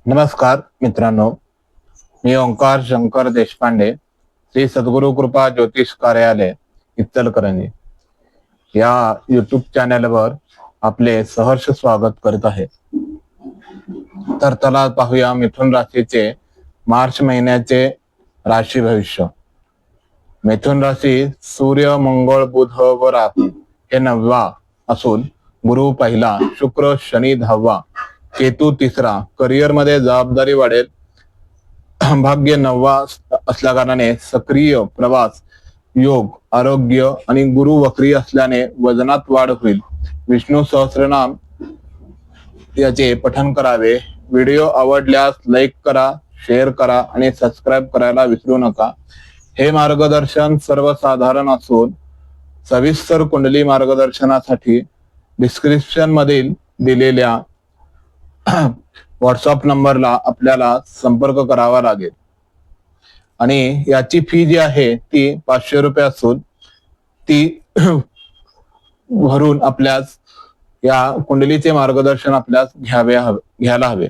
नमस्कार मित्रांनो, मी ओंकार शंकर देशपांडे, श्री सद्गुरु कृपा ज्योतिष कार्यालय इचलकरंजी या युट्यूब चॅनलवर आपले सहर्ष स्वागत करत आहे। तर चला पाहूया मिथुन राशीचे मार्च महिन्याचे राशी भविष्य। मिथुन राशी सूर्य, मंगळ, बुध व राहू हे 9वा असून गुरु पहिला, शुक्र शनी 10वा, केतू 3रा। करिअर मध्ये जबाबदारी वाढेल। भाग्य 9वा असल्या कारणाने सक्रिय प्रवास योग, आरोग्य आणि गुरु वक्री असल्याने वजनात वाढ होईल। विष्णू सहस्त्रनाम याचे पठण करावे। व्हिडिओ आवडल्यास लाईक करा, शेअर करा आणि सबस्क्राईब करायला विसरू नका। हे मार्गदर्शन सर्वसाधारण असून सविस्तर कुंडली मार्गदर्शनासाठी डिस्क्रिप्शन मधील दिलेल्या व्हॉट्सअप नंबरला आपल्याला संपर्क करावा लागेल आणि याची फी जी आहे ती 500 रुपये असून ती भरून आपल्यास या कुंडलीचे मार्गदर्शन आपल्यास घ्यायला हवे।